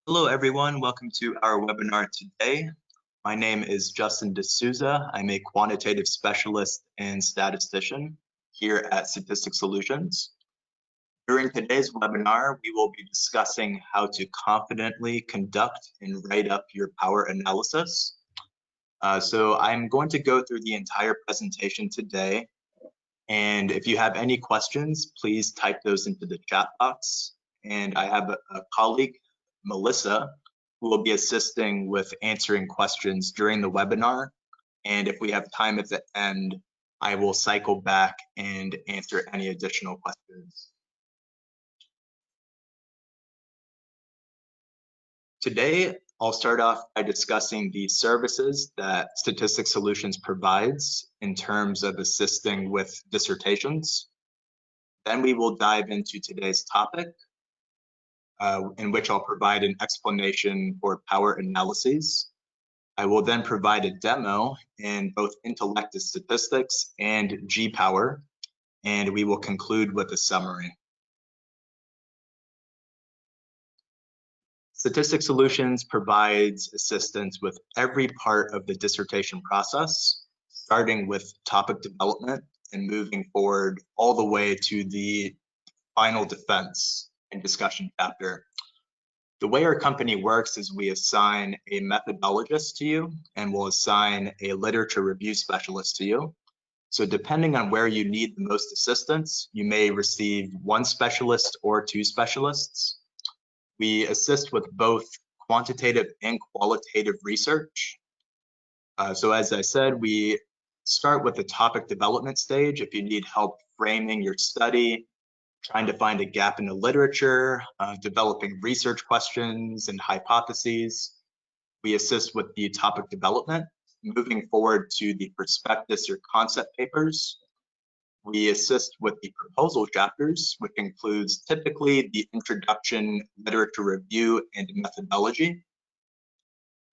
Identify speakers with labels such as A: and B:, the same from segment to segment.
A: Hello, everyone. Welcome to our webinar today. My name is Justin D'Souza. I'm a quantitative specialist and statistician here at Statistical Solutions. During today's webinar, we will be discussing how to confidently conduct and write up your power analysis. So I'm going to go through the entire presentation today. And if you have any questions, please type those into the chat box. And I have a colleague, Melissa, who will be assisting with answering questions during the webinar. And if we have time at the end, I will cycle back and answer any additional questions. Today, I'll start off by discussing the services that Statistical Solutions provides in terms of assisting with dissertations. Then we will dive into today's topic, in which I'll provide an explanation for power analyses. I will then provide a demo in both Intellectus statistics and GPower, and we will conclude with a summary. Statistical Solutions provides assistance with every part of the dissertation process, starting with topic development and moving forward all the way to the final defense and discussion chapter. The way our company works is we assign a methodologist to you and we'll assign a literature review specialist to you. So depending on where you need the most assistance, you may receive one specialist or two specialists. We assist with both quantitative and qualitative research. So as I said, we start with the topic development stage. If you need help framing your study, trying to find a gap in the literature, developing research questions and hypotheses. We assist with the topic development, moving forward to the prospectus or concept papers. We assist with the proposal chapters, which includes typically the introduction, literature review, and methodology.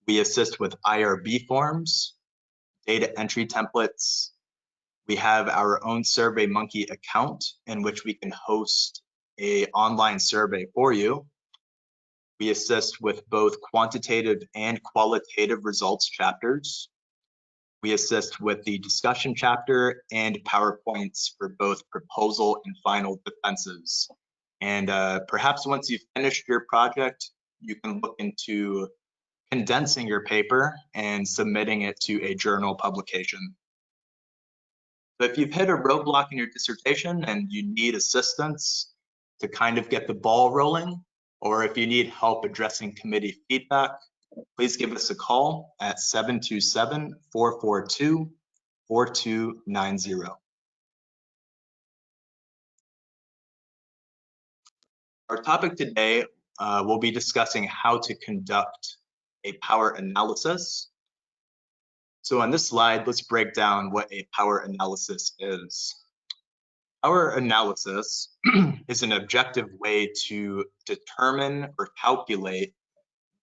A: We assist with IRB forms, data entry templates. We have our own SurveyMonkey account in which we can host an online survey for you. We assist with both quantitative and qualitative results chapters. We assist with the discussion chapter and PowerPoints for both proposal and final defenses. And perhaps once you've finished your project, you can look into condensing your paper and submitting it to a journal publication. But if you've hit a roadblock in your dissertation and you need assistance to kind of get the ball rolling, or if you need help addressing committee feedback, please give us a call at 727-442-4290. Our topic today, we'll be discussing how to conduct a power analysis. So on this slide, let's break down what a power analysis is. Power analysis is an objective way to determine or calculate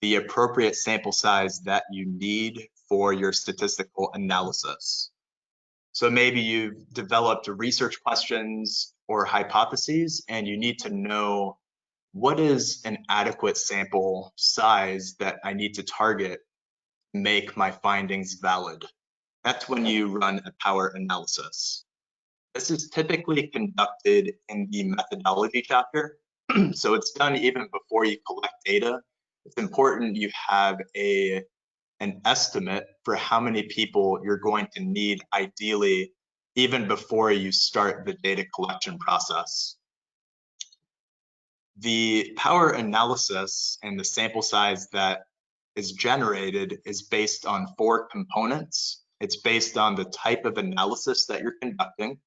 A: the appropriate sample size that you need for your statistical analysis. So maybe you've developed research questions or hypotheses and you need to know what is an adequate sample size that I need to target to make my findings valid. That's when you run a power analysis. This is typically conducted in the methodology chapter. So it's done even before you collect data. It's important you have an estimate for how many people you're going to need ideally, even before you start the data collection process. The power analysis and the sample size that is generated is based on 4 components. It's based on the type of analysis that you're conducting,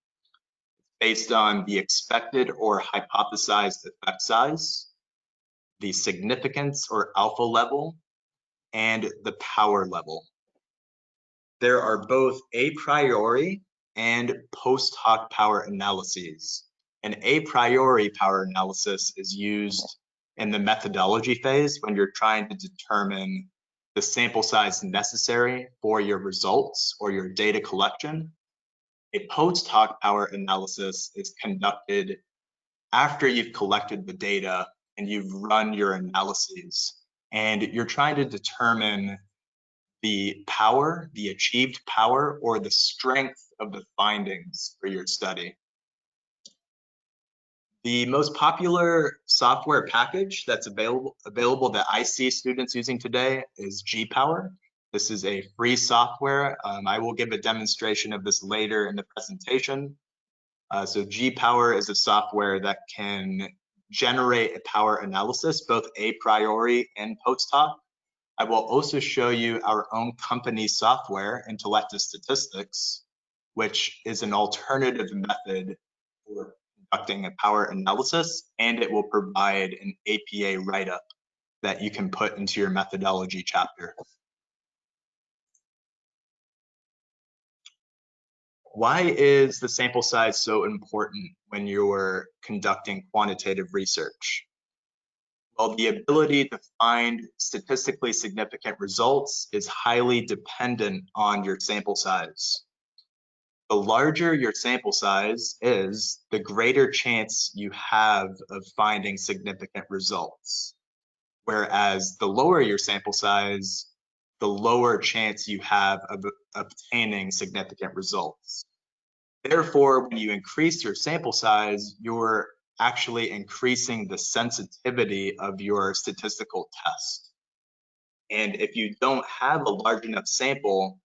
A: based on the expected or hypothesized effect size, the significance or alpha level, and the power level. There are both a priori and post hoc power analyses. An a priori power analysis is used in the methodology phase when you're trying to determine the sample size necessary for your results or your data collection. A post hoc power analysis is conducted after you've collected the data and you've run your analyses. and you're trying to determine the power, the achieved power, or the strength of the findings for your study. The most popular software package that's available that I see students using today is GPower. This is a free software. I will give a demonstration of this later in the presentation. So GPower is a software that can generate a power analysis, both a priori and post hoc. I will also show you our own company software, Intellectus Statistics, which is an alternative method for conducting a power analysis, and it will provide an APA write-up that you can put into your methodology chapter. Why is the sample size so important when you're conducting quantitative research? Well, the ability to find statistically significant results is highly dependent on your sample size. The larger your sample size is, the greater chance you have of finding significant results. Whereas the lower your sample size, the lower chance you have of obtaining significant results. Therefore, when you increase your sample size, you're actually increasing the sensitivity of your statistical test. And if you don't have a large enough sample,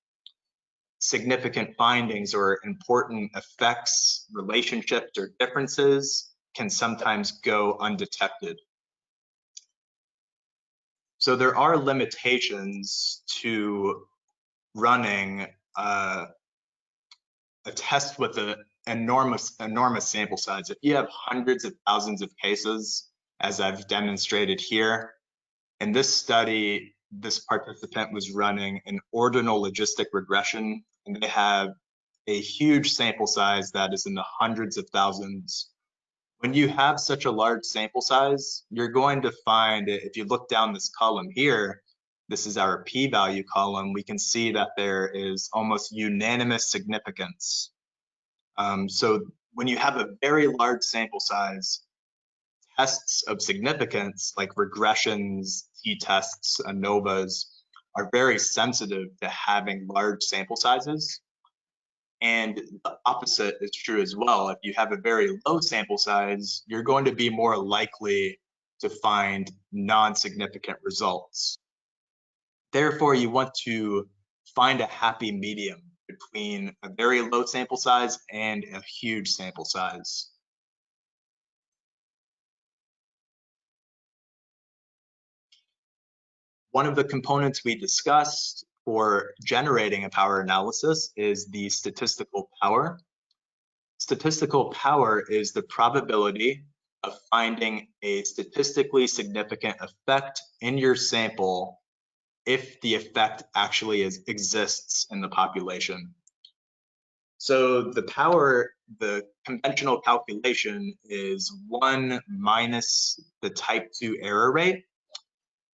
A: significant findings or important effects, relationships, or differences can sometimes go undetected. So there are limitations to running a test with an enormous sample size. If you have hundreds of thousands of cases, as I've demonstrated here, in this study, this participant was running an ordinal logistic regression, and they have a huge sample size that is in the hundreds of thousands. When you have such a large sample size, you're going to find, if you look down this column here, this is our p-value column, we can see that there is almost unanimous significance. So when you have a very large sample size, tests of significance like regressions, Ttests, ANOVAs are very sensitive to having large sample sizes. And the opposite is true as well. If you have a very low sample size, you're going to be more likely to find non-significant results. Therefore, you want to find a happy medium between a very low sample size and a huge sample size. One of the components we discussed for generating a power analysis is the statistical power. Statistical power is the probability of finding a statistically significant effect in your sample if the effect actually exists in the population. So the power, the conventional calculation is 1 minus the type 2 error rate.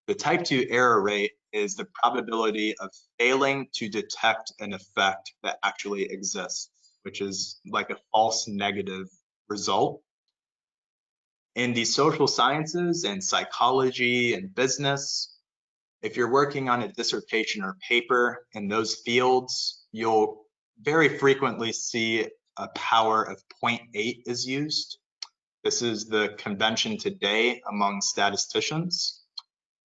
A: The type 2 error rate is the probability of failing to detect an effect that actually exists, which is like a false negative result. In the social sciences and psychology and business, if you're working on a dissertation or paper in those fields, you'll very frequently see a power of 0.8 is used. This is the convention today among statisticians.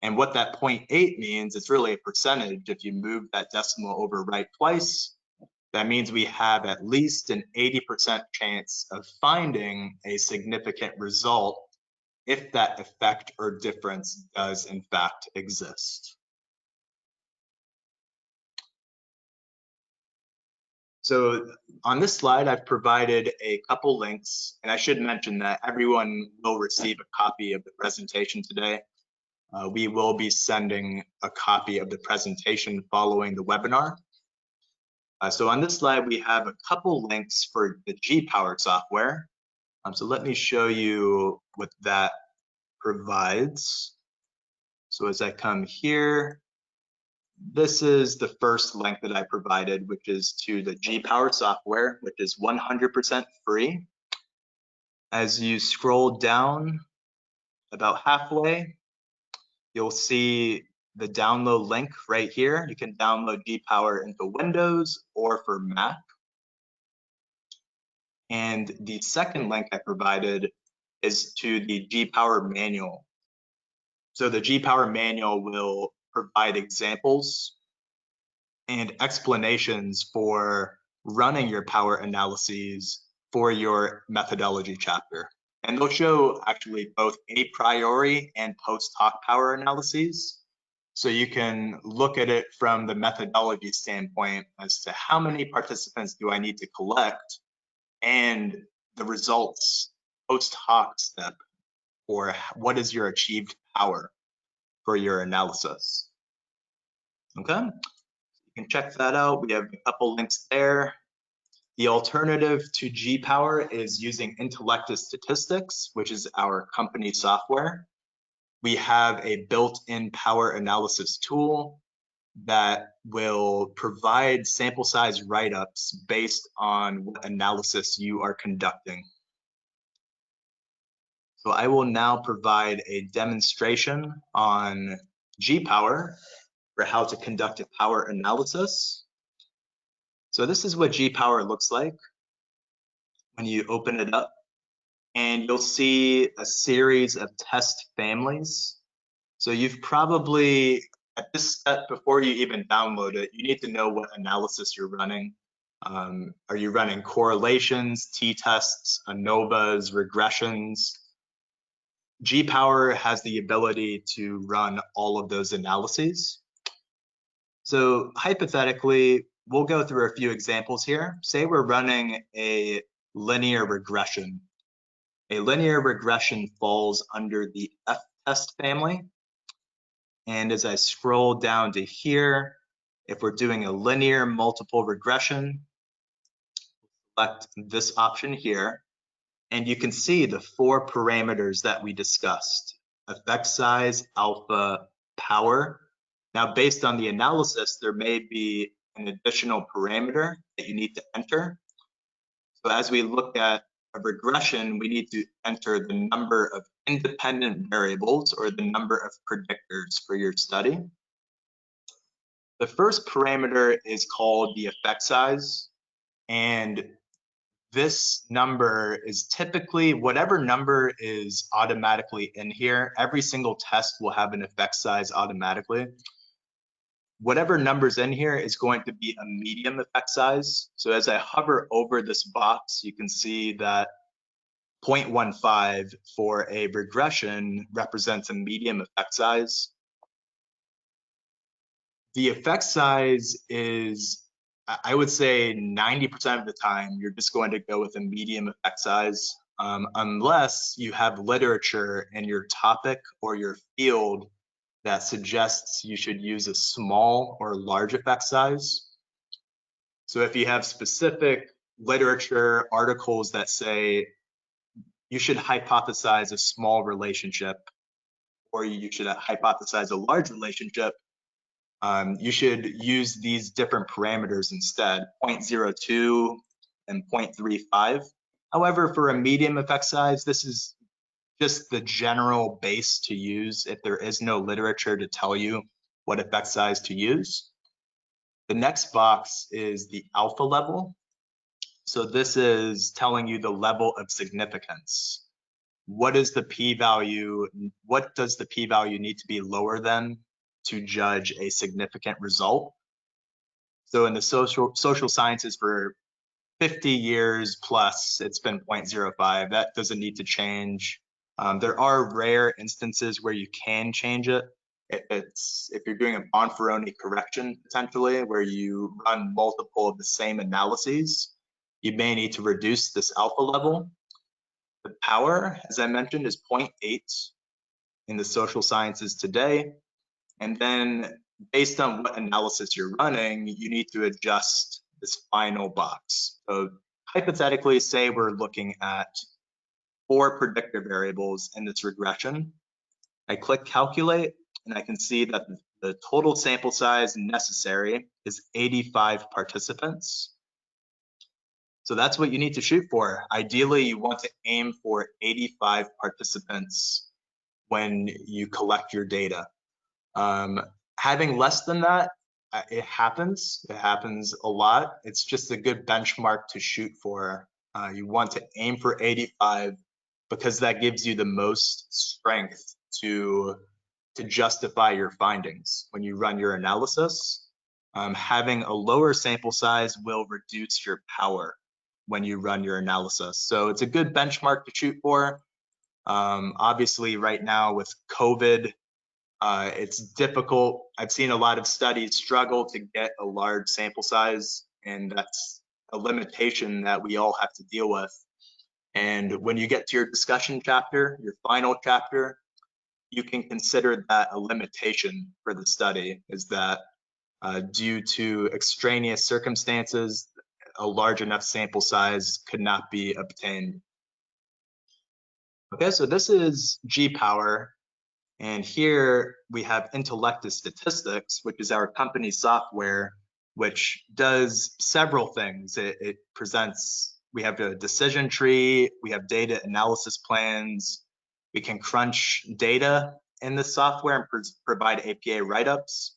A: And what that 0.8 means, it's really a percentage. If you move that decimal over right twice, that means we have at least an 80% chance of finding a significant result if that effect or difference does in fact exist. So on this slide, I've provided a couple links, and I should mention that everyone will receive a copy of the presentation today. We will be sending a copy of the presentation following the webinar. So on this slide, we have a couple links for the GPower software. So let me show you what that provides. So as I come here, this is the first link that I provided, which is to the GPower software, which is 100% free. As you scroll down about halfway, you'll see the download link right here. You can download GPower into Windows or for Mac. And the second link I provided is to the GPower manual. So the GPower manual will provide examples and explanations for running your power analyses for your methodology chapter. And they'll show actually both a priori and post hoc power analyses. So you can look at it from the methodology standpoint as to how many participants do I need to collect, and the results post hoc step, or what is your achieved power for your analysis. Okay, you can check that out. We have a couple links there. The alternative to GPower is using Intellectus Statistics, which is our company software. We have a built-in power analysis tool that will provide sample size write-ups based on what analysis you are conducting. So I will now provide a demonstration on GPower for how to conduct a power analysis. So this is what GPower looks like when you open it up, and you'll see a series of test families. So you've probably, at this step, before you even download it, you need to know what analysis you're running. Are you running correlations, T-tests, ANOVAs, regressions? GPower has the ability to run all of those analyses. So hypothetically, we'll go through a few examples here. Say we're running a linear regression. A linear regression falls under the Ttest family. And as I scroll down to here, if we're doing a linear multiple regression, select this option here, and you can see the 4 parameters that we discussed: effect size, alpha, power. Now, based on the analysis, there may be an additional parameter that you need to enter. So as we look at a regression, we need to enter the number of independent variables, or the number of predictors for your study. The first parameter is called the effect size, and this number is typically whatever number is automatically in here. Every single test will have an effect size automatically. Whatever number's in here is going to be a medium effect size. So as I hover over this box, you can see that 0.15 for a regression represents a medium effect size. The effect size is, I would say 90% of the time, you're just going to go with a medium effect size, unless you have literature in your topic or your field that suggests you should use a small or large effect size. So if you have specific literature articles that say you should hypothesize a small relationship, or you should hypothesize a large relationship, you should use these different parameters instead, 0.02 and 0.35. However, for a medium effect size, this is just the general base to use if there is no literature to tell you what effect size to use. The next box is the alpha level. So this is telling you the level of significance. What is the p-value? What does the p-value need to be lower than to judge a significant result? So in the social sciences for 50 years plus, it's been 0.05. That doesn't need to change. There are rare instances where you can change it. If you're doing a Bonferroni correction, potentially, where you run multiple of the same analyses, you may need to reduce this alpha level. The power, as I mentioned, is 0.8 in the social sciences today. And then based on what analysis you're running, you need to adjust this final box. So hypothetically, say we're looking at 4 predictor variables in this regression. I click calculate, and I can see that the total sample size necessary is 85 participants. So that's what you need to shoot for. Ideally, you want to aim for 85 participants when you collect your data. Having less than that, it happens. It happens a lot. It's just a good benchmark to shoot for. You want to aim for 85 because that gives you the most strength to justify your findings when you run your analysis. Having a lower sample size will reduce your power when you run your analysis. So it's a good benchmark to shoot for. Obviously, right now with COVID, it's difficult. I've seen a lot of studies struggle to get a large sample size, and that's a limitation that we all have to deal with. And when you get to your discussion chapter, your final chapter, you can consider that a limitation for the study, is that due to extraneous circumstances, a large enough sample size could not be obtained. Okay, so this is GPower. And here we have Intellectus Statistics, which is our company software, which does several things. It presents, we have a decision tree, we have data analysis plans, we can crunch data in the software and provide APA write-ups.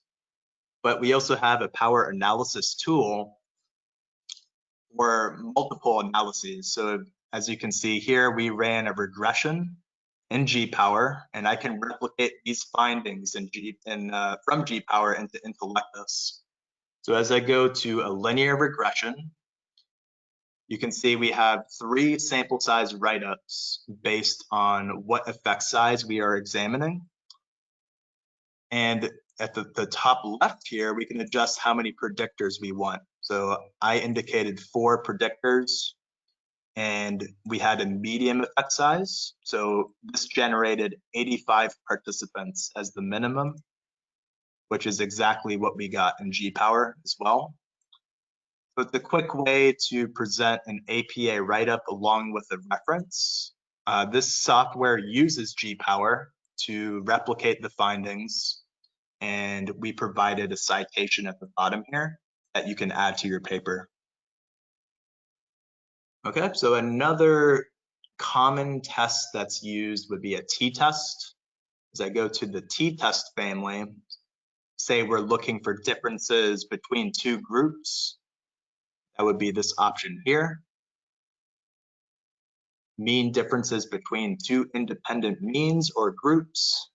A: But we also have a power analysis tool for multiple analyses. So as you can see here, we ran a regression in GPower, and I can replicate these findings from GPower into Intellectus. So as I go to a linear regression, you can see we have 3 sample size write-ups based on what effect size we are examining. And at the top left here, we can adjust how many predictors we want. So I indicated 4 predictors, and we had a medium effect size. So this generated 85 participants as the minimum, which is exactly what we got in GPower as well. So it's a quick way to present an APA write-up along with a reference. This software uses GPower to replicate the findings, and we provided a citation at the bottom here that you can add to your paper. Okay, so another common test that's used would be a Ttest. As I go to the Ttest family, say we're looking for differences between 2 groups, that would be this option here. Mean differences between 2 independent means or groups.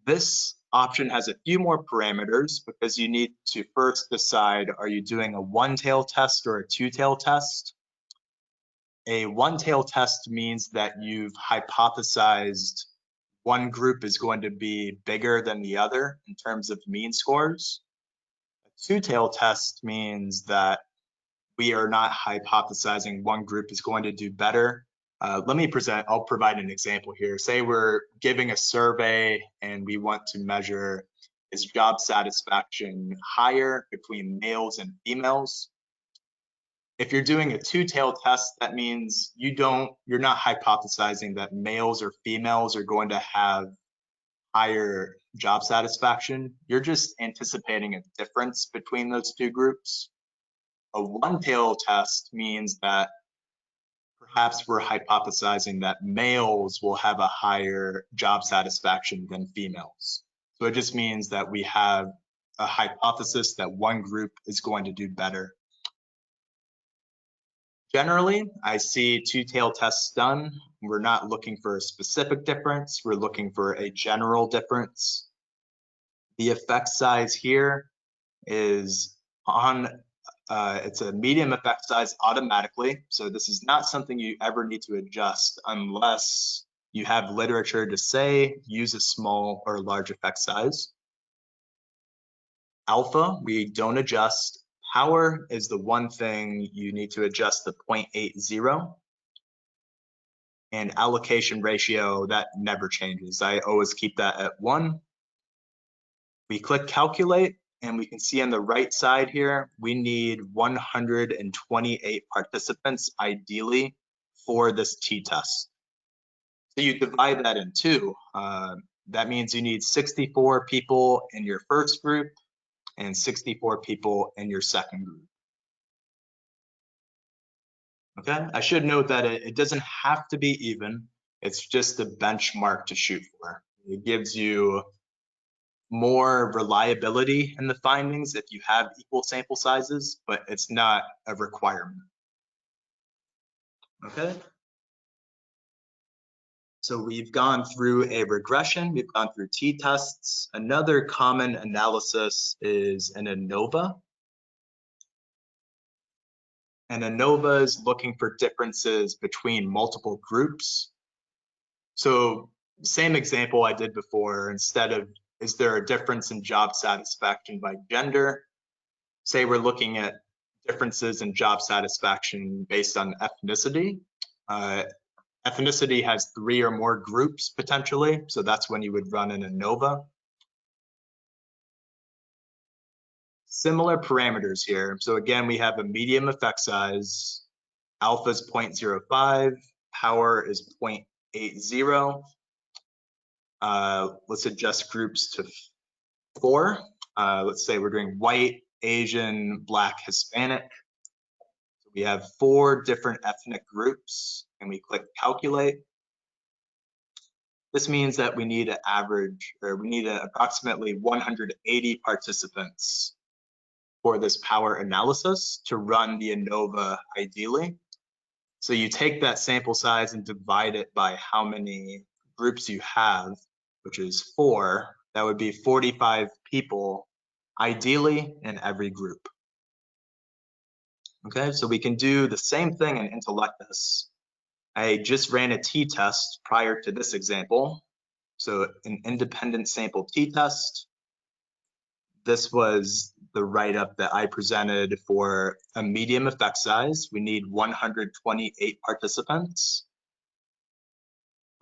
A: This option has a few more parameters because you need to first decide, are you doing a OneTail test or a TwoTail test? A OneTail test means that you've hypothesized one group is going to be bigger than the other in terms of mean scores. A TwoTail test means that we are not hypothesizing one group is going to do better. I'll provide an example here. Say we're giving a survey and we want to measure, is job satisfaction higher between males and females? If you're doing a two-tail test, that means you're not hypothesizing that males or females are going to have higher job satisfaction. You're just anticipating a difference between those 2 groups. A one-tail test means that perhaps we're hypothesizing that males will have a higher job satisfaction than females. So it just means that we have a hypothesis that one group is going to do better. Generally, I see two-tail tests done. We're not looking for a specific difference. We're looking for a general difference. The effect size here is it's a medium effect size automatically. So this is not something you ever need to adjust unless you have literature to say use a small or large effect size. Alpha, we don't adjust. Power is the one thing you need to adjust the 0.80. And allocation ratio, that never changes. I always keep that at 1. We click calculate, and we can see on the right side here, we need 128 participants ideally for this t-test. So you divide that in 2. That means you need 64 people in your first group and 64 people in your second group. Okay, I should note that it doesn't have to be even. It's just a benchmark to shoot for. It gives you more reliability in the findings if you have equal sample sizes, but it's not a requirement. Okay. So we've gone through a regression, we've gone through t-tests. Another common analysis is an ANOVA. And ANOVA is looking for differences between multiple groups. So same example I did before, instead of is there a difference in job satisfaction by gender? Say we're looking at differences in job satisfaction based on ethnicity. Ethnicity has 3 or more groups potentially, so that's when you would run an ANOVA. Similar parameters here. So again, we have a medium effect size, alpha is 0.05, power is 0.80. Let's adjust groups to 4. Let's say we're doing white, Asian, Black, Hispanic. So we have 4 different ethnic groups, and we click calculate. This means that we need an average, or we need approximately 180 participants for this power analysis to run the ANOVA ideally. So you take that sample size and divide it by how many groups you have, which is 4. That would be 45 people, ideally in every group. Okay, so we can do the same thing in Intellectus. I just ran a t-test prior to this example. So an independent sample t-test. This was the write-up that I presented for a medium effect size. We need 128 participants.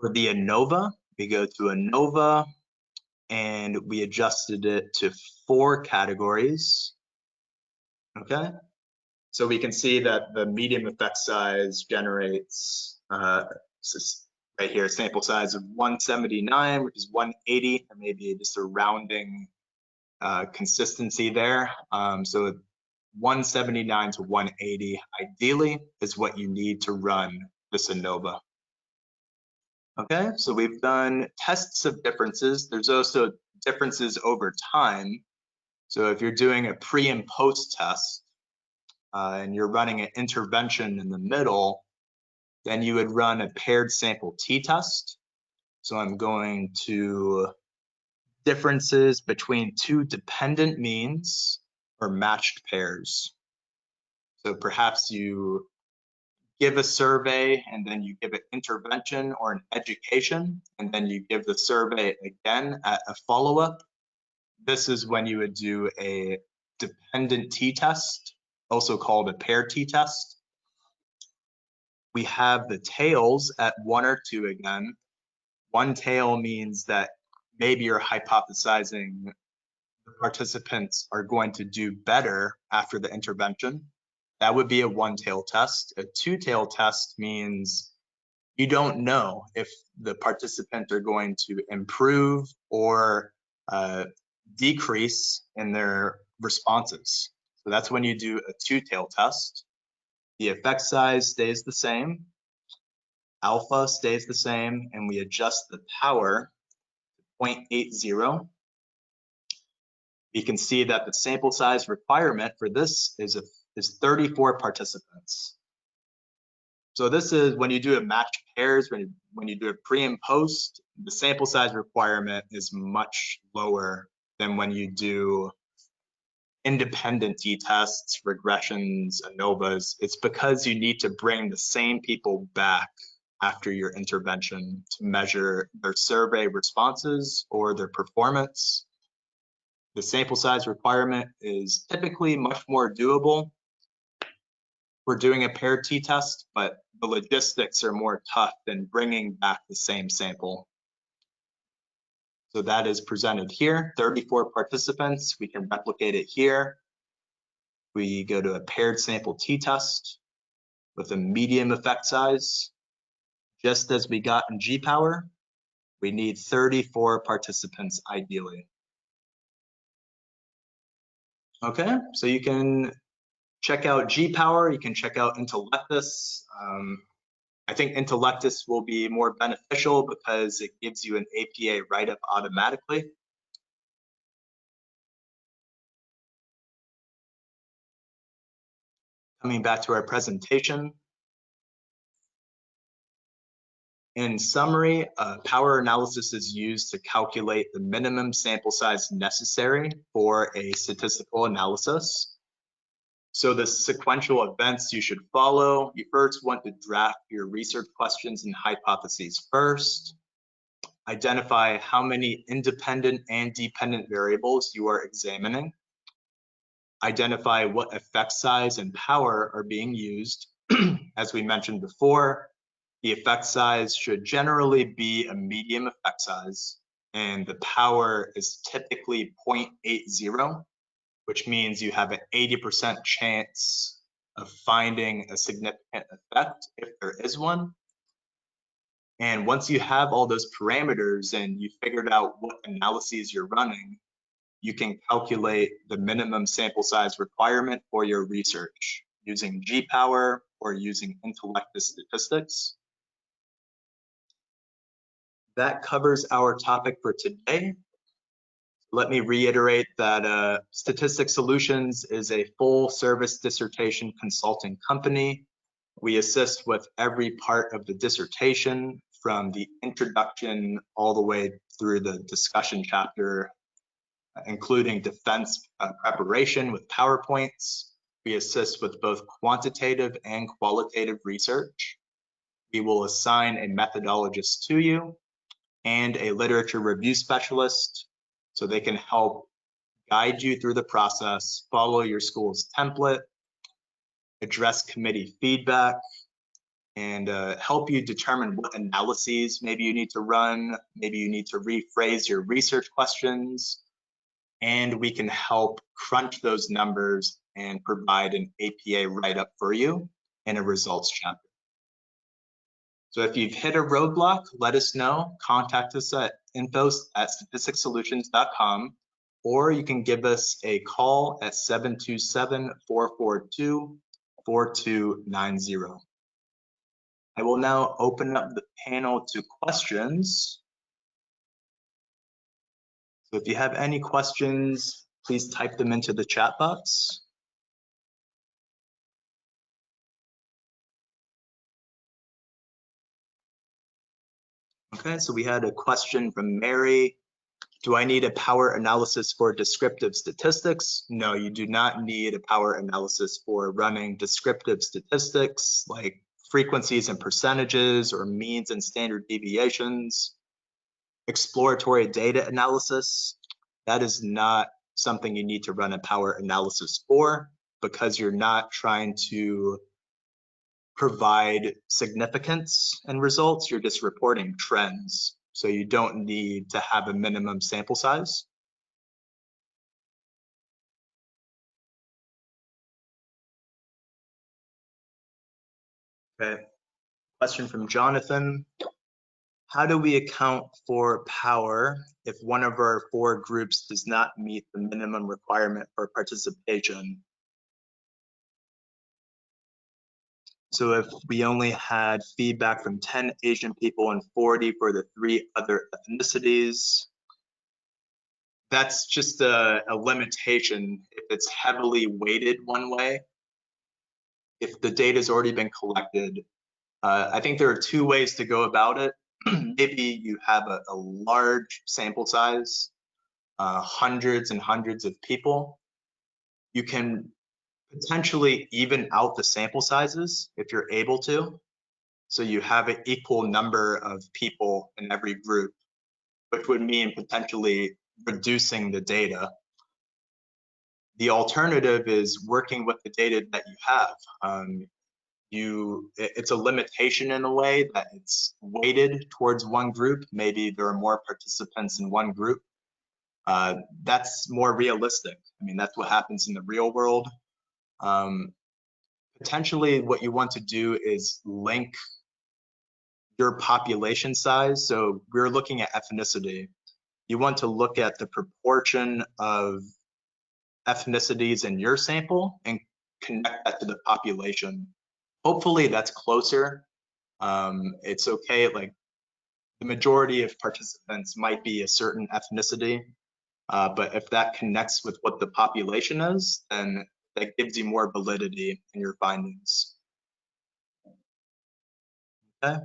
A: For the ANOVA, we go to ANOVA and we adjusted it to 4 categories. Okay, so we can see that the medium effect size generates right here, sample size of 179, which is 180, or maybe just a rounding consistency there. So 179 to 180 ideally is what you need to run this ANOVA. Okay, so we've done tests of differences. There's also differences over time. So if you're doing a pre and post test and you're running an intervention in the middle, then you would run a paired sample t-test. So I'm going to differences between 2 dependent means or matched pairs. So perhaps you give a survey and then you give an intervention or an education, and then you give the survey again at a follow-up. This is when you would do a dependent t-test, also called a pair t-test. We have the tails at 1 or 2 again. One tail means that maybe you're hypothesizing the participants are going to do better after the intervention. That would be a one-tail test. A two-tail test means you don't know if the participants are going to improve or decrease in their responses. So that's when you do a two-tail test. The effect size stays the same, alpha stays the same, and we adjust the power to 0.80. You can see that the sample size requirement for this is 34 participants. So this is when you do a matched pairs, when you do a pre and post, the sample size requirement is much lower than when you do independent t-tests, regressions, ANOVAs. It's because you need to bring the same people back after your intervention to measure their survey responses or their performance. The sample size requirement is typically much more doable. We're doing a paired t-test, but the logistics are more tough than bringing back the same sample. So that is presented here, 34 participants. We can replicate it here. We go to a paired sample t-test with a medium effect size. Just as we got in GPower, we need 34 participants ideally. Okay, so you can check out GPower, you can check out Intellectus. I think Intellectus will be more beneficial because it gives you an APA write-up automatically. Coming back to our presentation. In summary, power analysis is used to calculate the minimum sample size necessary for a statistical analysis. So the sequential events you should follow: you first want to draft your research questions and hypotheses first. Identify how many independent and dependent variables you are examining. Identify what effect size and power are being used. As we mentioned before, the effect size should generally be a medium effect size, and the power is typically 0.80, which means you have an 80% chance of finding a significant effect if there is one. And once you have all those parameters and you figured out what analyses you're running, you can calculate the minimum sample size requirement for your research using GPower or using Intellectus statistics. That covers our topic for today. Let me reiterate that Statistics Solutions is a full service dissertation consulting company. We assist with every part of the dissertation, from the introduction all the way through the discussion chapter, including defense preparation with PowerPoints. We assist with both quantitative and qualitative research. We will assign a methodologist to you and a literature review specialist, so they can help guide you through the process, follow your school's template, address committee feedback, and help you determine what analyses maybe you need to run, maybe you need to rephrase your research questions, and we can help crunch those numbers and provide an APA write-up for you in a results chapter. So if you've hit a roadblock, let us know. Contact us at info@statisticsolutions.com, or you can give us a call at 727-442-4290. I will now open up the panel to questions. So if you have any questions, please type them into the chat box. Okay, so we had a question from Mary. Do I need a power analysis for descriptive statistics? No, you do not need a power analysis for running descriptive statistics like frequencies and percentages or means and standard deviations. Exploratory data analysis, that is not something you need to run a power analysis for, because you're not trying to provide significance in results, you're just reporting trends. So you don't need to have a minimum sample size. Okay, question from Jonathan. How do we account for power if one of our 4 groups does not meet the minimum requirement for participation? So if we only had feedback from 10 Asian people and 40 for the 3 other ethnicities, that's just a limitation if it's heavily weighted one way. If the data's already been collected, I think there are 2 ways to go about it. Maybe you have a large sample size, hundreds and hundreds of people. You can potentially even out the sample sizes if you're able to. So you have an equal number of people in every group, which would mean potentially reducing the data. The alternative is working with the data that you have. It's a limitation in a way that it's weighted towards one group. Maybe there are more participants in one group. That's more realistic. I mean, that's what happens in the real world. Potentially what you want to do is link your population size. So we're looking at ethnicity. You want to look at the proportion of ethnicities in your sample and connect that to the population. Hopefully that's closer. It's okay, like the majority of participants might be a certain ethnicity, but if that connects with what the population is, then that gives you more validity in your findings. Okay.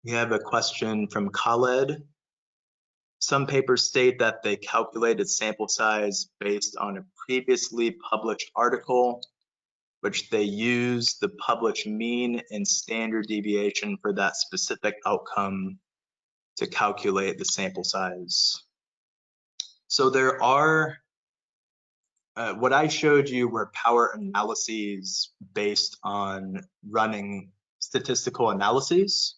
A: We have a question from Khaled. Some papers state that they calculated sample size based on a previously published article, which they use the published mean and standard deviation for that specific outcome to calculate the sample size. So there are, what I showed you were power analyses based on running statistical analyses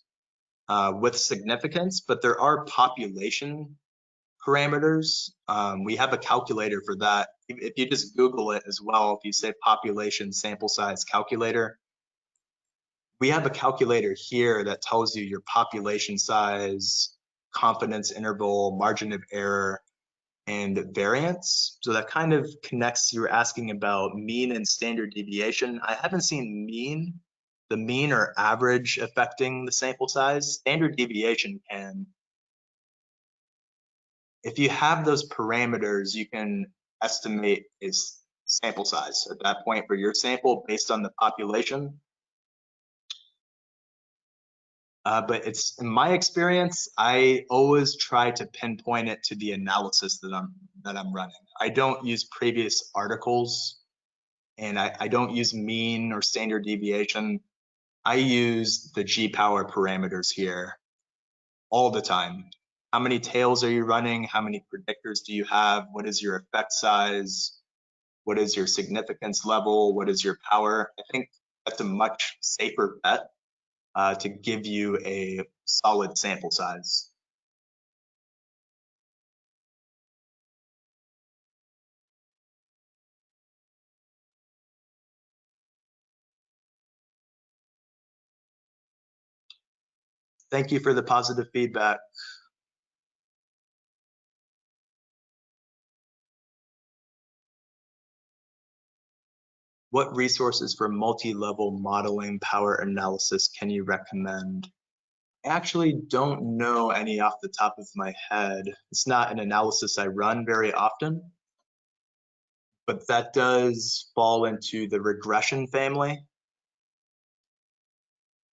A: with significance, but there are population parameters. We have a calculator for that. If you just Google it as well, if you say population sample size calculator, we have a calculator here that tells you your population size, confidence interval, margin of error, and variance. So that kind of connects, you're asking about mean and standard deviation. I haven't seen the mean or average affecting the sample size. Standard deviation can. If you have those parameters, you can estimate its sample size at that point for your sample based on the population. But it's, in my experience, I always try to pinpoint it to the analysis that I'm running. I don't use previous articles, and I don't use mean or standard deviation. I use the GPower parameters here all the time. How many tails are you running? How many predictors do you have? What is your effect size? What is your significance level? What is your power? I think that's a much safer bet to give you a solid sample size. Thank you for the positive feedback. What resources for multi-level modeling power analysis can you recommend? I actually don't know any off the top of my head. It's not an analysis I run very often, but that does fall into the regression family.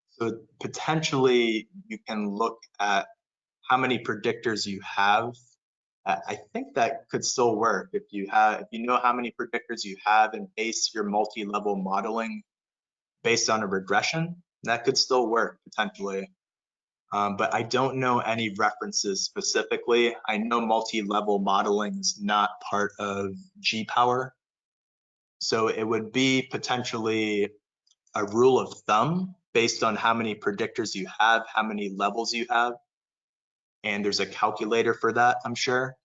A: So potentially you can look at how many predictors you have. I think that could still work if you know how many predictors you have and base your multi-level modeling based on a regression. That could still work potentially. But I don't know any references specifically. I know multi-level modeling is not part of GPower. So it would be potentially a rule of thumb based on how many predictors you have, how many levels you have. And there's a calculator for that, I'm sure.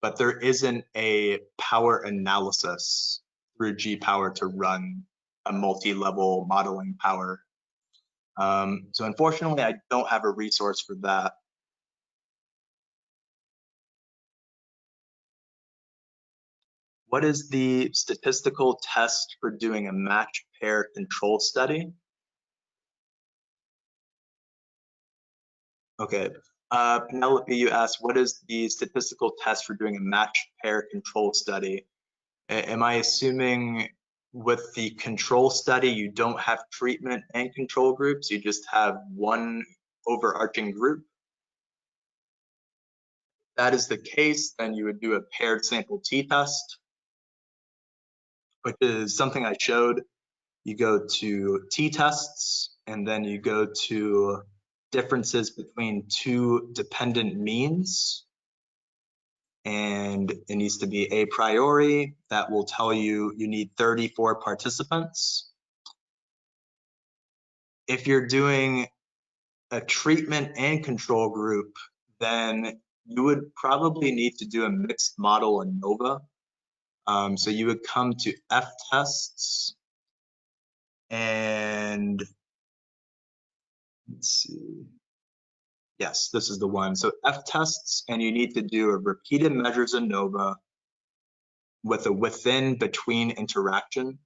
A: But there isn't a power analysis through GPower to run a multi-level modeling power. So unfortunately, I don't have a resource for that. What is the statistical test for doing a match pair control study? Okay, Penelope, you asked, what is the statistical test for doing a match pair control study? Am I assuming with the control study, you don't have treatment and control groups, you just have one overarching group? If that is the case, then you would do a paired sample t-test, which is something I showed. You go to t-tests, and then you go to differences between two dependent means. And it needs to be a priori. That will tell you you need 34 participants. If you're doing a treatment and control group, then you would probably need to do a mixed model ANOVA. So you would come to F-tests, and let's see. Yes, this is the one. So F-tests, and you need to do a repeated measures ANOVA with a within between interaction.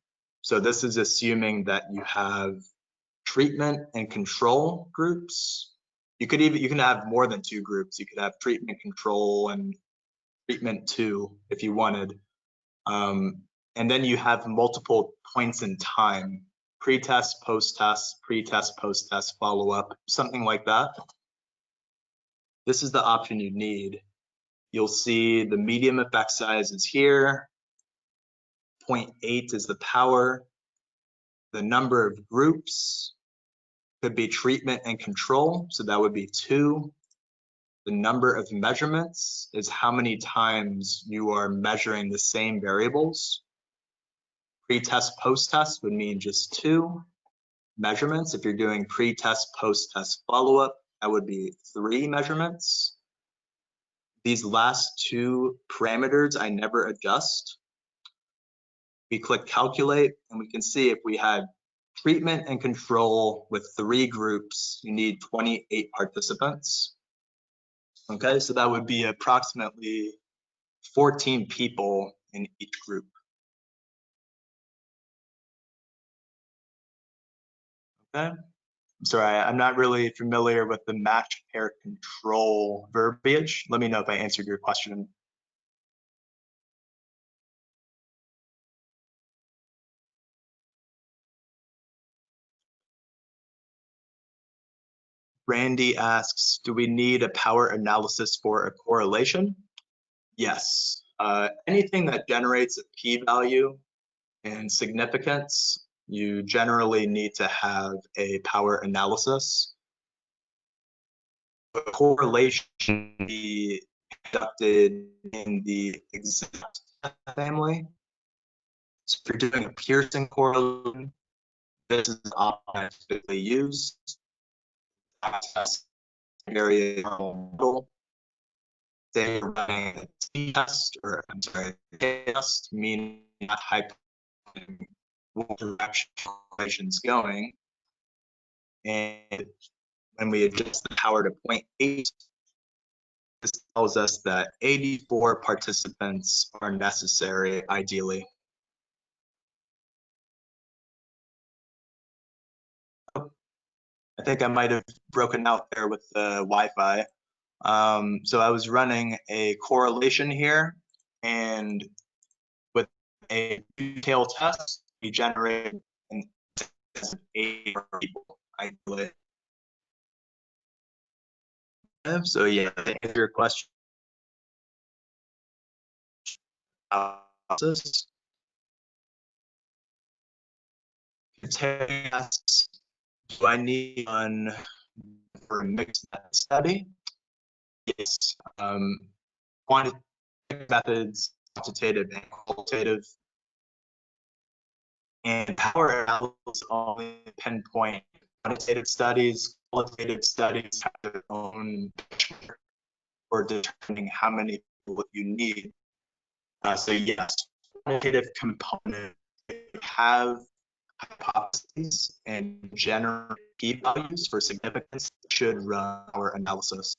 A: So this is assuming that you have treatment and control groups. You can have more than two groups. You could have treatment control and treatment 2 if you wanted. And then you have multiple points in time, pre-test, post-test, pre-test, post-test, follow-up, something like that. This is the option you need. You'll see the medium effect size is here. 0.8 is the power. The number of groups could be treatment and control, so that would be 2. The number of measurements is how many times you are measuring the same variables. Pre-test, post-test would mean just 2 measurements. If you're doing pre-test, post-test follow-up, that would be 3 measurements. These last 2 parameters I never adjust. We click calculate and we can see if we had treatment and control with 3 groups, you need 28 participants. Okay, so that would be approximately 14 people in each group. Okay, I'm sorry, I'm not really familiar with the match pair control verbiage. Let me know if I answered your question. Randy asks, do we need a power analysis for a correlation? Yes. Anything that generates a p-value and significance, you generally need to have a power analysis. A correlation can be conducted in the exact family. So if you're doing a Pearson correlation, this is often typically used. Area model. They are running a T-test, or I'm sorry, Ttest, meaning not what direction correlation's going. And when we adjust the power to 0.8, this tells us that 84 participants are necessary, ideally. I think I might have broken out there with the Wi-Fi. So I was running a correlation here, and with a TwoTail test, we generated an 8 people, ideally. So yeah, to answer your question, tests, do I need one for a mixed method study? Yes. Quantitative methods, quantitative and qualitative. And power analysis only pinpoint quantitative studies. Qualitative studies have their own benchmark for determining how many people you need. So yes, quantitative component have hypotheses and generate p-values for significance should run our analysis.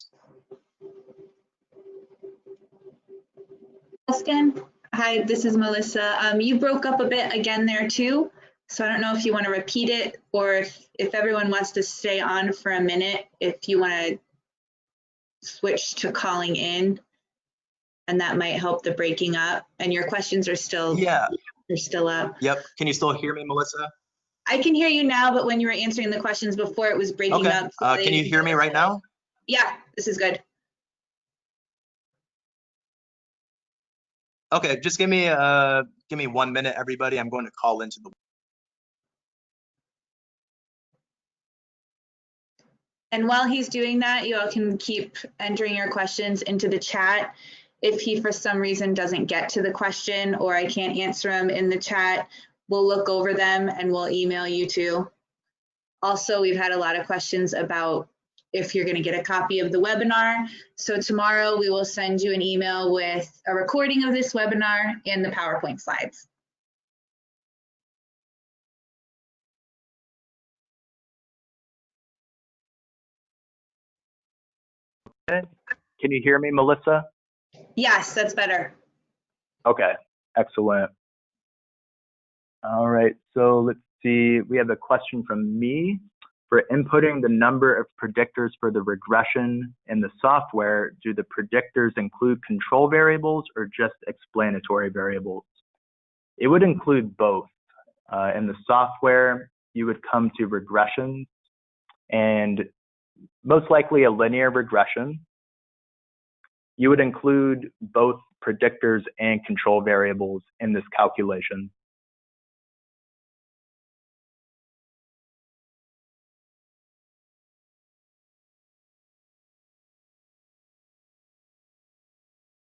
B: Justin, hi, this is Melissa. You broke up a bit again there too, so I don't know if you want to repeat it or if everyone wants to stay on for a minute, if you want to switch to calling in, and that might help the breaking up. And your questions are still they're still up.
A: Yep. Can you still hear me, Melissa?
B: I can hear you now, but when you were answering the questions before, it was breaking up.
A: So can you hear me right now?
B: Yeah, this is good.
A: Okay, just give me 1 minute, everybody. I'm going to call into the.
B: And while he's doing that, you all can keep entering your questions into the chat. If he, for some reason, doesn't get to the question or I can't answer them in the chat, we'll look over them and we'll email you too. Also, we've had a lot of questions about if you're going to get a copy of the webinar. So tomorrow we will send you an email with a recording of this webinar and the PowerPoint slides.
A: Okay. Can you hear me, Melissa?
B: Yes, that's better.
A: Okay, excellent. All right, so let's see. We have a question from me.
C: For inputting the number of predictors for the regression in the software, do the predictors include control variables or just explanatory variables? It would include both. In the software, you would come to regressions and most likely a linear regression. You would include both predictors and control variables in this calculation.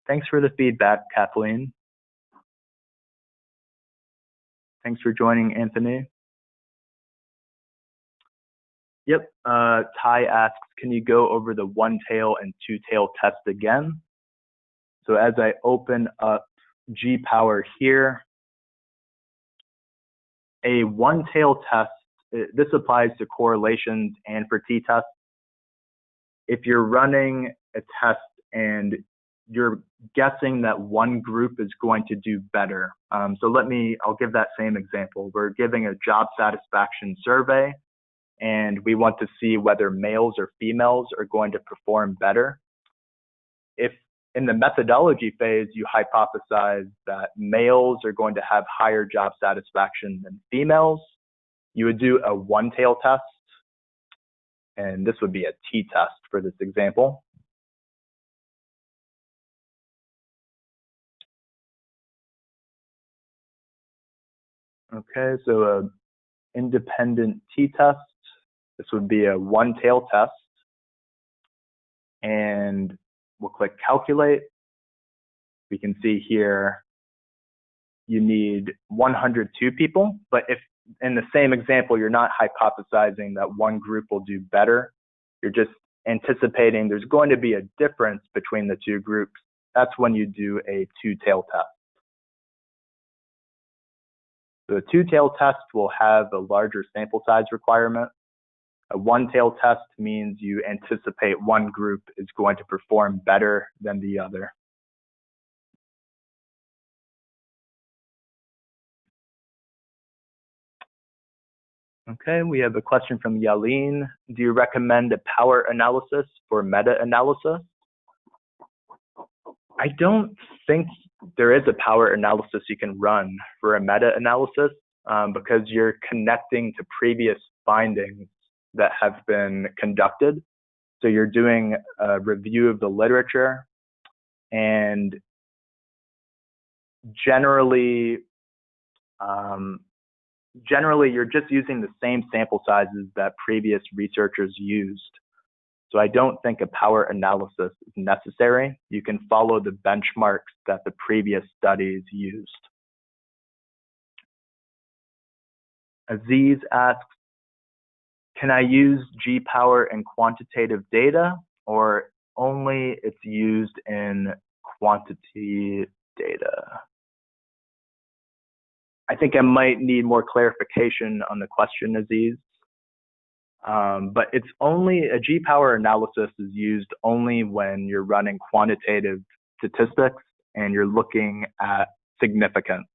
C: Thanks for the feedback, Kathleen. Thanks for joining, Anthony. Yep, Ty asks, can you go over the OneTail and TwoTail test again? So as I open up GPower here, a OneTail test, this applies to correlations and for Ttest. If you're running a test and you're guessing that one group is going to do better. So I'll give that same example. We're giving a job satisfaction survey and we want to see whether males or females are going to perform better. If in the methodology phase, you hypothesize that males are going to have higher job satisfaction than females, you would do a OneTail test, and this would be a Ttest for this example. Okay, so an independent Ttest, this would be a OneTail test, and we'll click calculate. We can see here you need 102 people, but if in the same example you're not hypothesizing that one group will do better, you're just anticipating there's going to be a difference between the two groups, that's when you do a TwoTail test. The TwoTail test will have a larger sample size requirement. A OneTail test means you anticipate one group is going to perform better than the other. Okay, we have a question from Yaleen. Do you recommend a power analysis for meta-analysis? I don't think there is a power analysis you can run for a meta-analysis because you're connecting to previous findings that have been conducted. So you're doing a review of the literature, and generally you're just using the same sample sizes that previous researchers used. So I don't think a power analysis is necessary. You can follow the benchmarks that the previous studies used. Aziz asks, can I use GPower in quantitative data or only it's used in quantity data? I think I might need more clarification on the question, Aziz. But it's only a GPower analysis is used only when you're running quantitative statistics and you're looking at significance.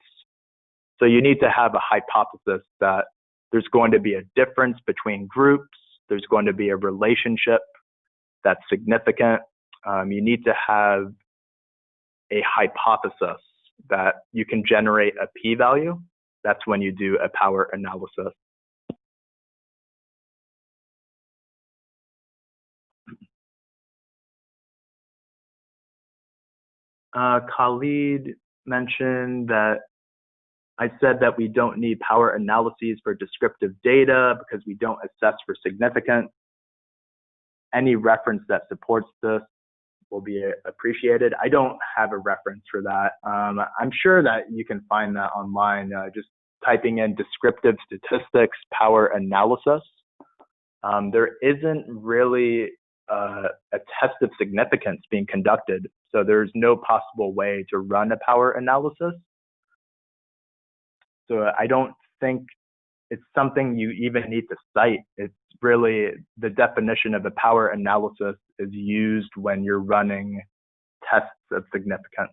C: So you need to have a hypothesis that there's going to be a difference between groups. There's going to be a relationship that's significant. You need to have a hypothesis that you can generate a p-value. That's when you do a power analysis. Khalid mentioned that I said that we don't need power analyses for descriptive data because we don't assess for significance. Any reference that supports this will be appreciated. I don't have a reference for that. I'm sure that you can find that online, just typing in descriptive statistics, power analysis. There isn't really a test of significance being conducted, so there's no possible way to run a power analysis. So I don't think it's something you even need to cite. It's really the definition of a power analysis is used when you're running tests of significance.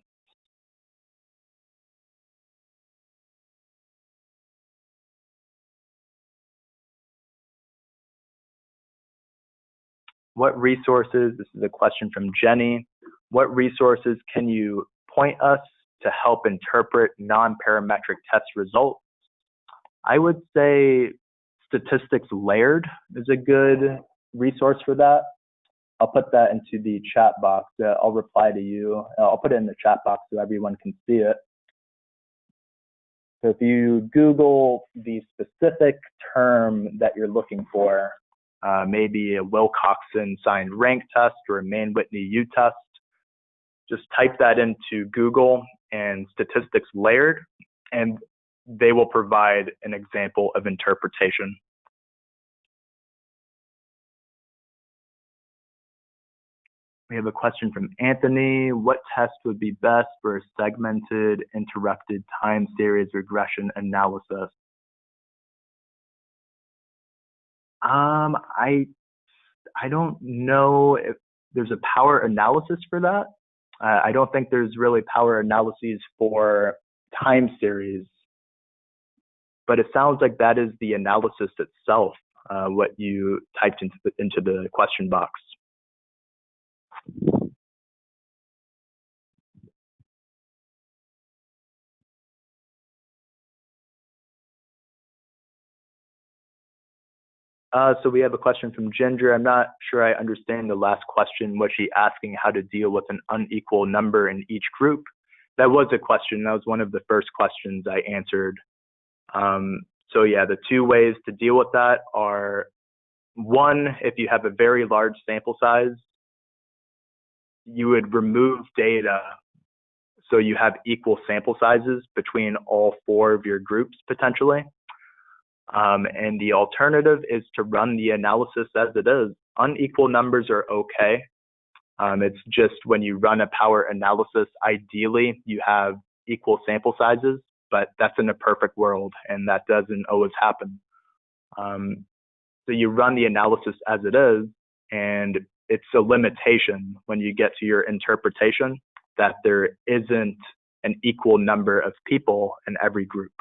C: What resources, this is a question from Jenny, what resources can you point us to help interpret non-parametric test results? I would say Statistics Layered is a good resource for that. I'll put that into the chat box. I'll reply to you. I'll put it in the chat box so everyone can see it. So if you Google the specific term that you're looking for, maybe a Wilcoxon signed rank test or a Mann-Whitney U-test, just type that into Google and Statistics Layered, and they will provide an example of interpretation. We have a question from Anthony. What test would be best for a segmented interrupted time series regression analysis? I don't know if there's a power analysis for that. I don't think there's really power analyses for time series, but it sounds like that is the analysis itself, what you typed into the question box. So we have a question from Ginger. I'm not sure I understand the last question. Was she asking how to deal with an unequal number in each group? That was a question. That was one of the first questions I answered. So yeah, the two ways to deal with that are, one, if you have a very large sample size, you would remove data so you have equal sample sizes between all four of your groups potentially. And the alternative is to run the analysis as it is. Unequal numbers are okay. It's just when you run a power analysis, ideally you have equal sample sizes, but that's in a perfect world and that doesn't always happen. So you run the analysis as it is, and it's a limitation when you get to your interpretation that there isn't an equal number of people in every group.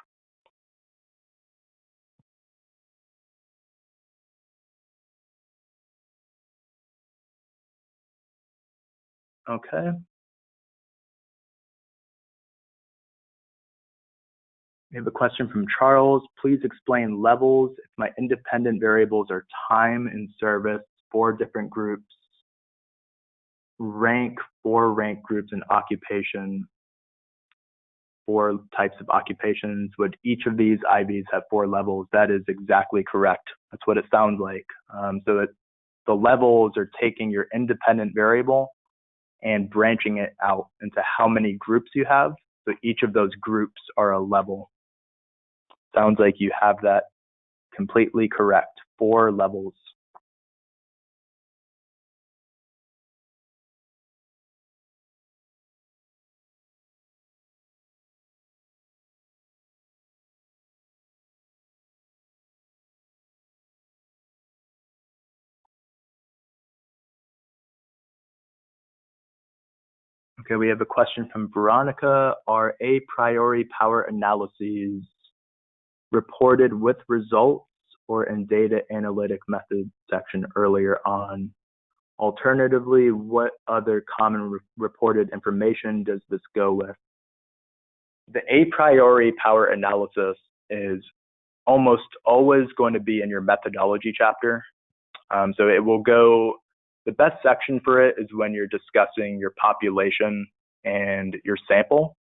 C: Okay. We have a question from Charles. Please explain levels if my independent variables are time and service, 4 different groups, rank, 4 rank groups, and occupation, 4 types of occupations. Would each of these IVs have 4 levels? That is exactly correct. That's what it sounds like. So the levels are taking your independent variable and branching it out into how many groups you have. So each of those groups are a level. Sounds like you have that completely correct. 4 levels. Okay, we have a question from Veronica. Are a priori power analyses reported with results or in data analytic method section earlier on? Alternatively, what other common reported information does this go with? The a priori power analysis is almost always going to be in your methodology chapter. So it will go, the best section for it is when you're discussing your population and your sample.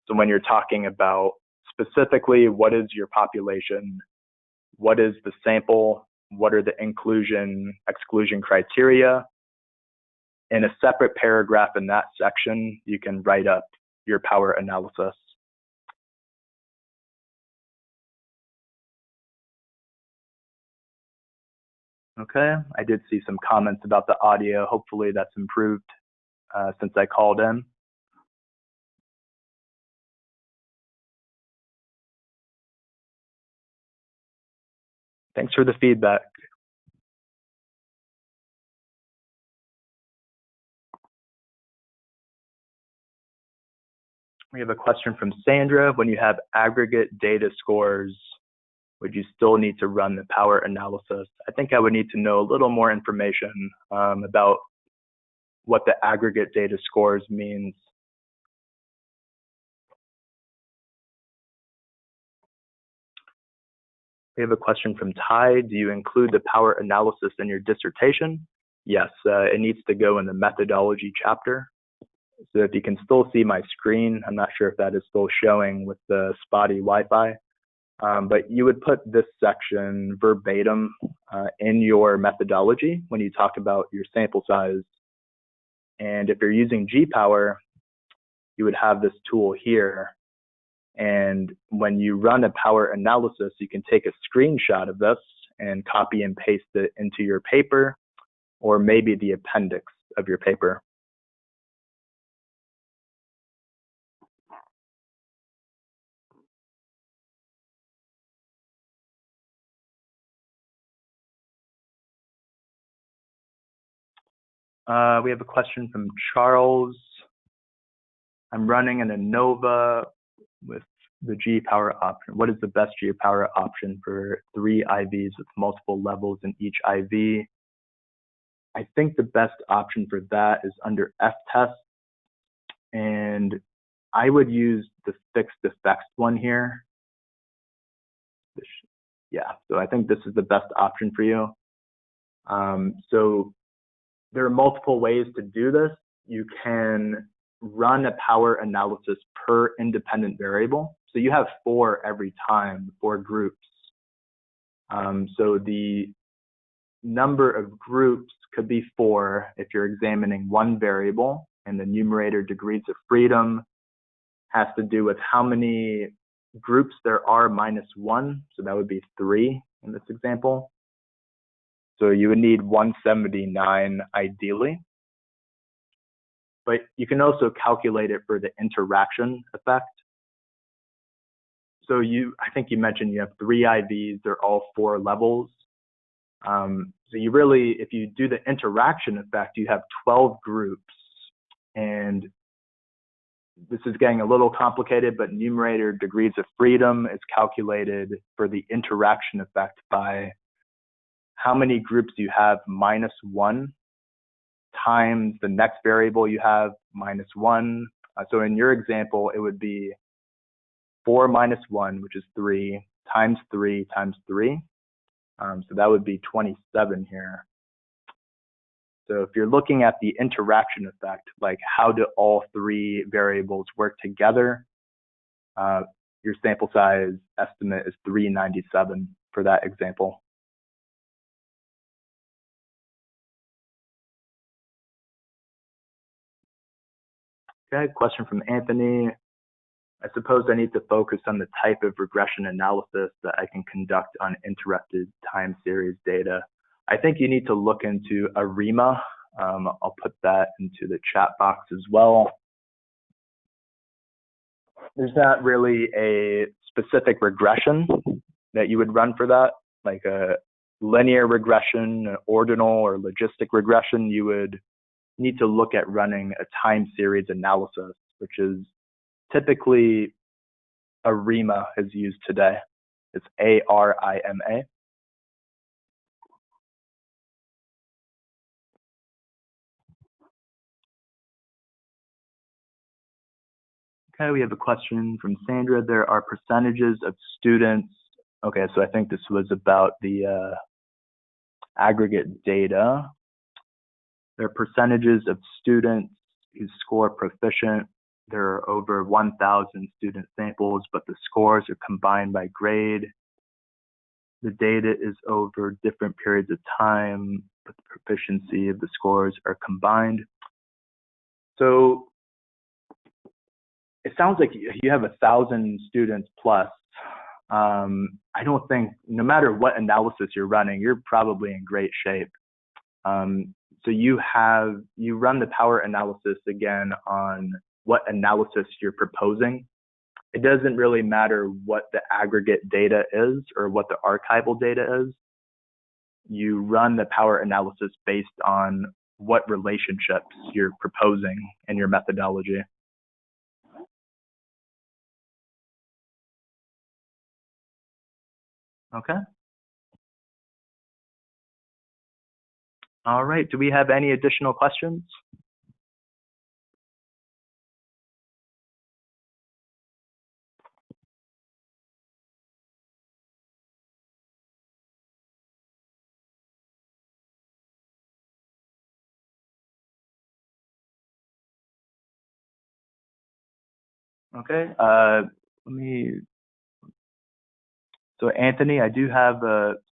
C: So when you're talking about specifically what is your population, what is the sample, what are the inclusion, exclusion criteria. In a separate paragraph in that section, you can write up your power analysis. Okay, I did see some comments about the audio. Hopefully that's improved since I called in. Thanks for the feedback. We have a question from Sandra. When you have aggregate data scores would you still need to run the power analysis? I think I would need to know a little more information about what the aggregate data scores means. We have a question from Ty. Do you include the power analysis in your dissertation? Yes, it needs to go in the methodology chapter. So if you can still see my screen, I'm not sure if that is still showing with the spotty Wi-Fi, but you would put this section verbatim in your methodology when you talk about your sample size. And if you're using GPower, you would have this tool here. And when you run a power analysis, you can take a screenshot of this and copy and paste it into your paper, or maybe the appendix of your paper. We have a question from Charles. I'm running an ANOVA with the GPower option. What is the best GPower option for 3 IVs with multiple levels in each IV? I think the best option for that is under Ttest, and I would use the fixed effects one here. Yeah, so I think this is the best option for you. So there are multiple ways to do this. You can run a power analysis per independent variable. So you have 4 every time, 4 groups. So the number of groups could be 4 if you're examining 1 variable, and the numerator degrees of freedom has to do with how many groups there are minus 1. So that would be 3 in this example. So you would need 179 ideally. But you can also calculate it for the interaction effect. So I think you mentioned you have 3 IVs, they're all 4 levels. So you really, if you do the interaction effect, you have 12 groups. And this is getting a little complicated, but numerator degrees of freedom is calculated for the interaction effect by how many groups you have minus 1 times the next variable you have minus 1. So in your example, it would be 4 minus 1, which is 3, times 3 times 3. So that would be 27 here. So if you're looking at the interaction effect, like how do all 3 variables work together, your sample size estimate is 397 for that example. Okay, question from Anthony. I suppose I need to focus on the type of regression analysis that I can conduct on interrupted time series data. I think you need to look into ARIMA. I'll put that into the chat box as well. There's not really a specific regression that you would run for that, like a linear regression, an ordinal or logistic regression. You would need to look at running a time series analysis, which is typically ARIMA is used today. It's ARIMA. Okay, we have a question from Sandra. There are percentages of students. Okay, so I think this was about the aggregate data. There are percentages of students who score proficient. There are over 1,000 student samples, but the scores are combined by grade. The data is over different periods of time, but the proficiency of the scores are combined. So it sounds like you have 1,000 students plus. I don't think, no matter what analysis you're running, you're probably in great shape. So you run the power analysis again on what analysis you're proposing. It doesn't really matter what the aggregate data is or what the archival data is. You run the power analysis based on what relationships you're proposing in your methodology. Okay. All right. Do we have any additional questions? Okay. So Anthony, I do have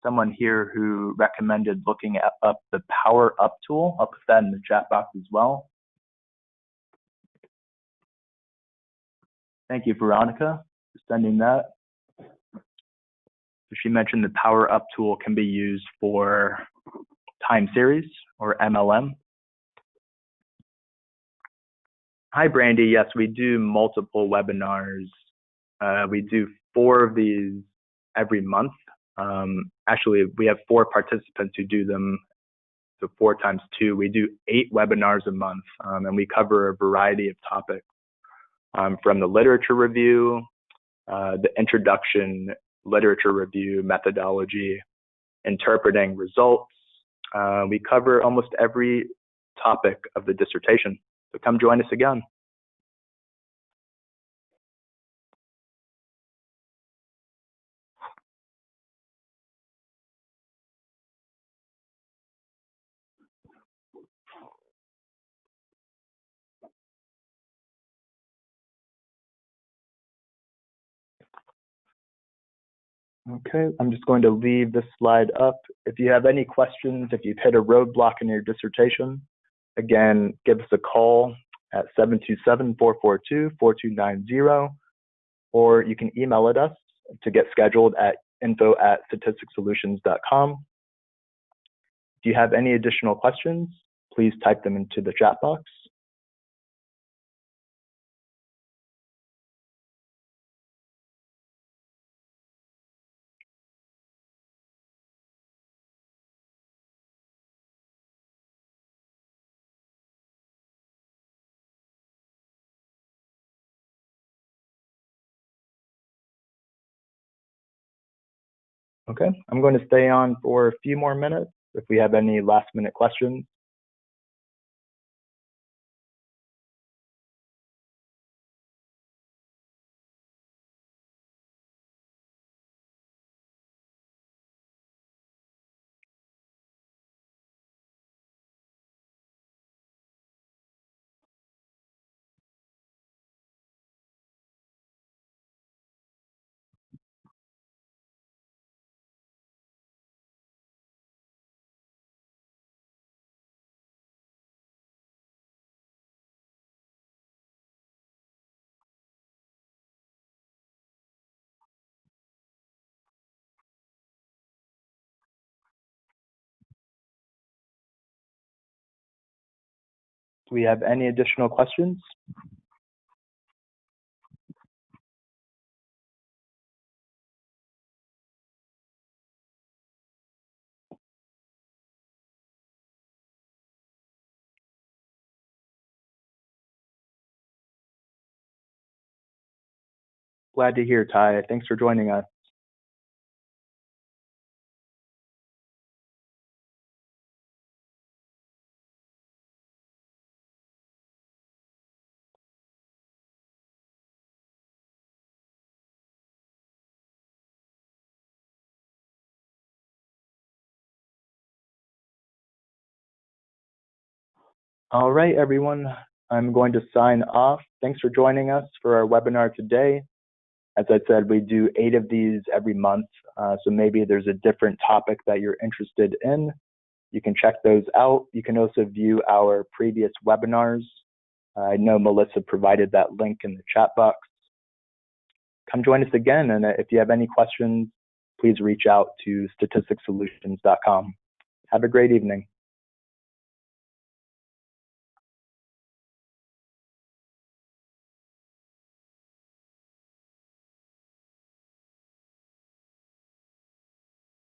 C: someone here who recommended looking up the Power Up tool. I'll put that in the chat box as well. Thank you, Veronica, for sending that. So she mentioned the Power Up tool can be used for time series or MLM. Hi, Brandy. Yes, we do multiple webinars. We do 4 of these every month. Actually, we have 4 participants who do them. So 4 times 2, we do 8 webinars a month, and we cover a variety of topics from the literature review, the introduction, literature review, methodology, interpreting results. We cover almost every topic of the dissertation. So come join us again. Okay, I'm just going to leave this slide up. If you have any questions, if you've hit a roadblock in your dissertation, again, give us a call at 727-442-4290, or you can email at us to get scheduled at info@statisticsolutions.com. If you have any additional questions, please type them into the chat box. Okay, I'm going to stay on for a few more minutes if we have any last minute questions. Do we have any additional questions? Glad to hear, Ty. Thanks for joining us. All right, everyone. I'm going to sign off. Thanks for joining us for our webinar today. As I said, we do 8 of these every month, so maybe there's a different topic that you're interested in. You can check those out. You can also view our previous webinars. I know Melissa provided that link in the chat box. Come join us again, and if you have any questions, please reach out to statisticsolutions.com. Have a great evening.